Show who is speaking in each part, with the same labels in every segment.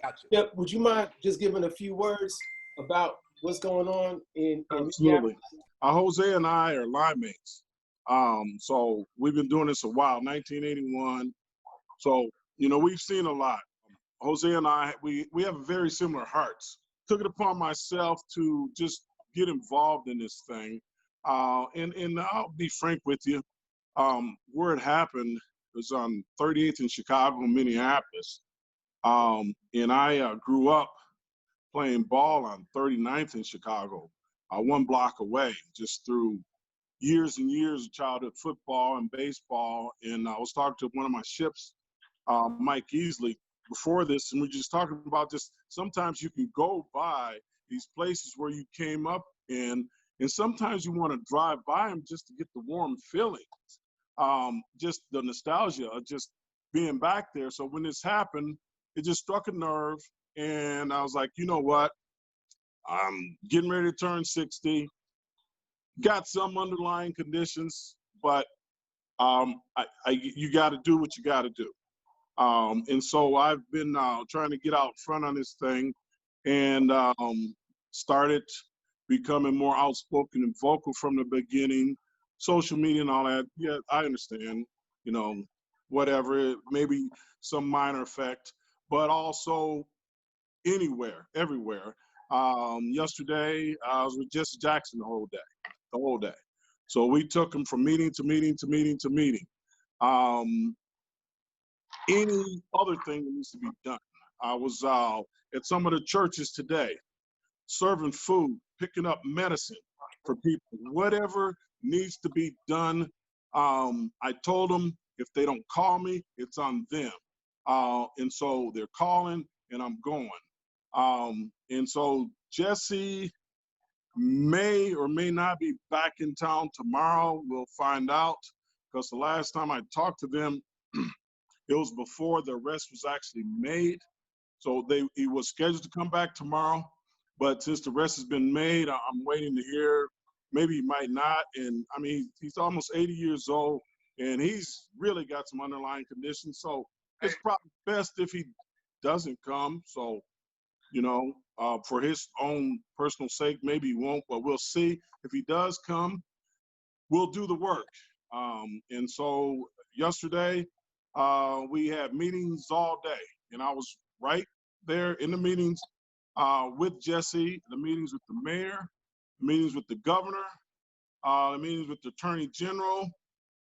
Speaker 1: Gotcha.
Speaker 2: Yep. Would you mind just giving a few words about what's going on in
Speaker 3: Absolutely. Jose and I are line mates. So we've been doing this a while, 1981. So, we've seen a lot. Jose and I, we have very similar hearts. Took it upon myself to just get involved in this thing. And I'll be frank with you, where it happened was on 38th in Chicago, Minneapolis. And I grew up playing ball on 39th in Chicago, one block away, just through years and years of childhood football and baseball. And I was talking to one of my ships, Mike Easley, before this, and we're just talking about just sometimes you can go by these places where you came up in, and sometimes you want to drive by them just to get the warm feelings, just the nostalgia of just being back there. So when this happened, it just struck a nerve, and I was like, you know what? I'm getting ready to turn 60. Got some underlying conditions, but you got to do what you got to do. And so I've been trying to get out front on this thing, and started becoming more outspoken and vocal from the beginning. Social media and all that, yeah, I understand, whatever, maybe some minor effect, but also anywhere, everywhere. Yesterday, I was with Jesse Jackson the whole day. So we took him from meeting to meeting to meeting to meeting. Any other thing that needs to be done. I was at some of the churches today, serving food, picking up medicine for people, whatever needs to be done. I told them if they don't call me, it's on them. And so they're calling and I'm going. And so Jesse may or may not be back in town tomorrow. We'll find out, because the last time I talked to them, it was before the arrest was actually made. So he was scheduled to come back tomorrow, but since the arrest has been made, I'm waiting to hear. Maybe he might not. And I mean, he's almost 80 years old, and he's really got some underlying conditions. So it's probably best if he doesn't come. So, for his own personal sake, maybe he won't, but we'll see. If he does come, we'll do the work. And so yesterday, we had meetings all day, and I was right there in the meetings with Jesse, the meetings with the mayor, the meetings with the governor, the meetings with the attorney general,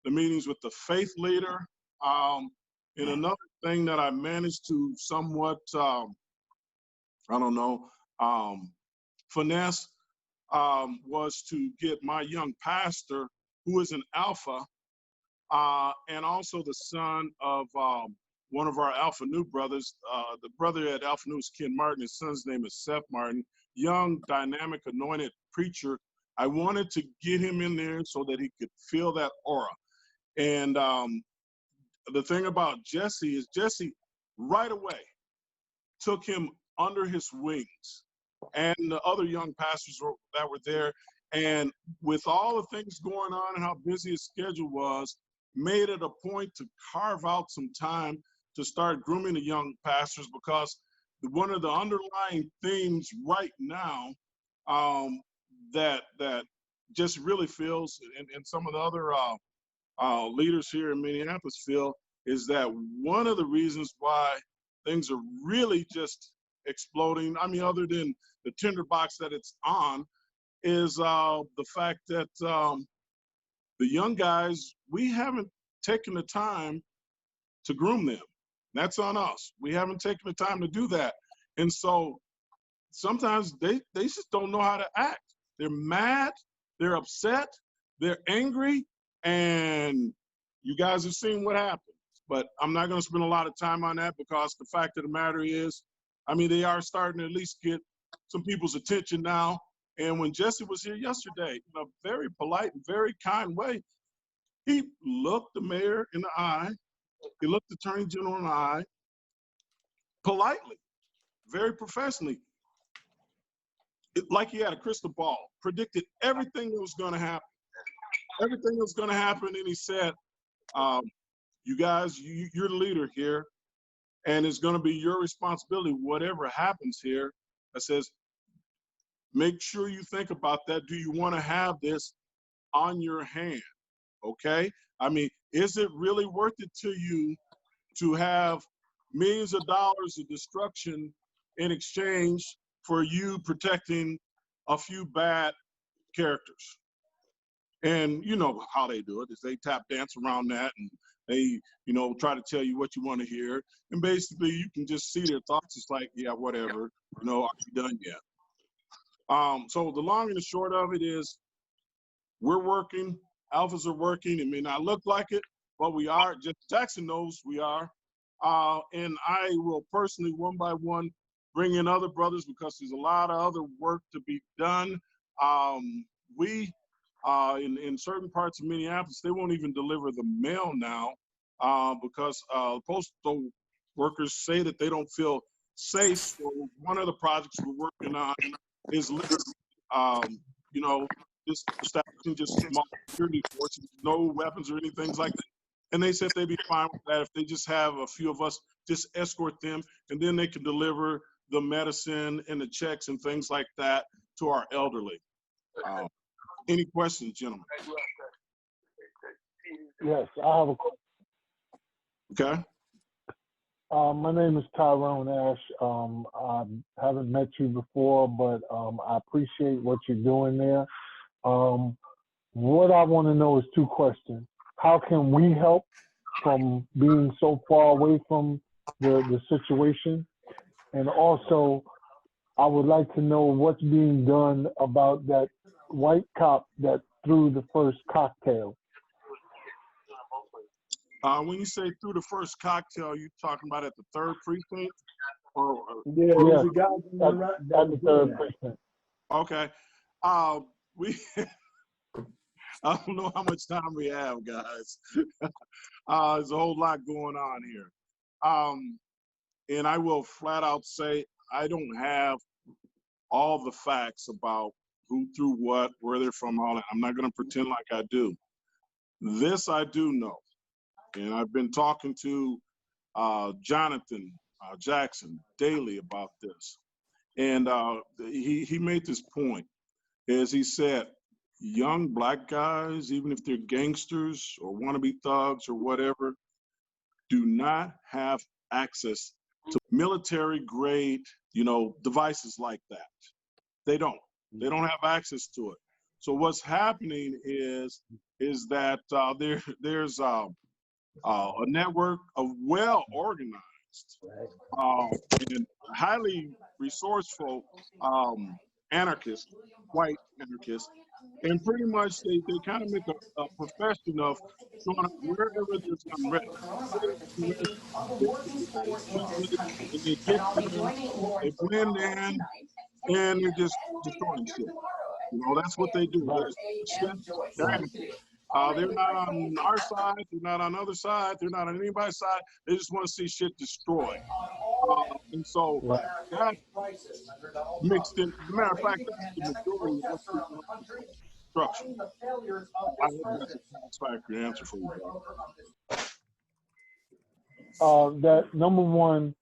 Speaker 3: the meetings with the faith leader. And another thing that I managed to somewhat, finesse, was to get my young pastor, who is an alpha, and also the son of one of our Alpha Nu brothers. The brother at Alpha Nu is Ken Martin. His son's name is Seth Martin. Young, dynamic, anointed preacher. I wanted to get him in there so that he could feel that aura. And the thing about Jesse is Jesse right away took him under his wings, and the other young pastors that were there. And with all the things going on and how busy his schedule was, made it a point to carve out some time to start grooming the young pastors, because one of the underlying themes right now that just really feels, and some of the other leaders here in Minneapolis feel, is that one of the reasons why things are really just exploding, I mean, other than the tinderbox that it's on, is the fact that the young guys, we haven't taken the time to groom them. That's on us. We haven't taken the time to do that. And so sometimes they just don't know how to act. They're mad, they're upset, they're angry, and you guys have seen what happened. But I'm not going to spend a lot of time on that, because the fact of the matter is, I mean, they are starting to at least get some people's attention now. And when Jesse was here yesterday, in a very polite and very kind way, he looked the mayor in the eye, he looked the attorney general in the eye, politely, very professionally, like he had a crystal ball, predicted everything that was going to happen. Everything that was going to happen, and he said, you guys, you're the leader here, And it's going to be your responsibility, whatever happens here. I says, make sure you think about that. Do you want to have this on your hand? Okay. I mean, is it really worth it to you to have millions of dollars of destruction in exchange for you protecting a few bad characters? And you know how they do it, is they tap dance around that, and they, try to tell you what you want to hear. And basically you can just see their thoughts. It's like, yeah, whatever, are you done yet? So the long and the short of it is, we're working, alphas are working. It may not look like it, but we are. Just Jackson knows we are. And I will personally, one by one, bring in other brothers, because there's a lot of other work to be done. In certain parts of Minneapolis, they won't even deliver the mail now, because postal workers say that they don't feel safe. So one of the projects we're working on is just establishing just small security forces, no weapons or anything like that. And they said they'd be fine with that if they just have a few of us just escort them, and then they can deliver the medicine and the checks and things like that to our elderly. Any questions, gentlemen?
Speaker 1: Yes, I have a question.
Speaker 3: Okay.
Speaker 1: My name is Tyrone Ash. I haven't met you before, but I appreciate what you're doing there. What I want to know is two questions. How can we help from being so far away from the situation? And also, I would like to know what's being done about that white cop that threw the first cocktail.
Speaker 3: When you say through the first cocktail, you talking about at the 3rd precinct?
Speaker 1: Yeah, yes, at the 3rd precinct.
Speaker 3: Okay. I don't know how much time we have, guys. There's a whole lot going on here. And I will flat out say, I don't have all the facts about who threw what, where they're from, all that. I'm not going to pretend like I do. This I do know. And I've been talking to Jonathan Jackson daily about this. And he made this point, as he said, young black guys, even if they're gangsters or wannabe thugs or whatever, do not have access to military grade, devices like that. They don't have access to it. So what's happening is that there's a network of well-organized and highly resourceful anarchists, white anarchists, and pretty much they kind of make a profession of showing up wherever there's unrest. And they get there, they blend in, and they're just destroying shit. That's what they do. They're not on our side. They're not on the other side. They're not on anybody's side. They just want to see shit destroyed. And so that mixed in. As a matter of fact, that's the majority of what's going on in destruction. I hope that's a satisfactory answer for you, bro.
Speaker 1: That number one,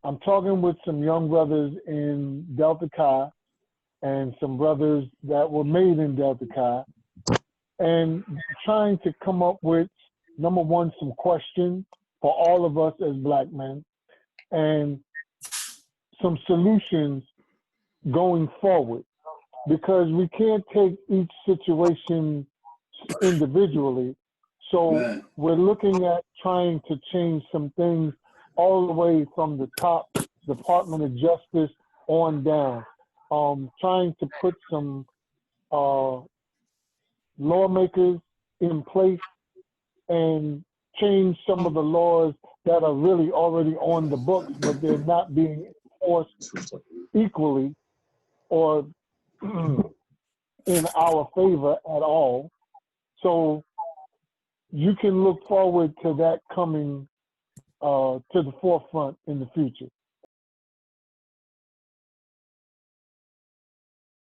Speaker 1: I'm talking with some young brothers in Delta Chi and some brothers that were made in Delta Chi, and trying to come up with, number one, some questions for all of us as black men, and some solutions going forward, because we can't take each situation individually. So we're looking at trying to change some things all the way from the top, Department of Justice, on down. Trying to put some lawmakers in place and change some of the laws that are really already on the books, but they're not being enforced equally or in our favor at all. So you can look forward to that coming to the forefront in the future.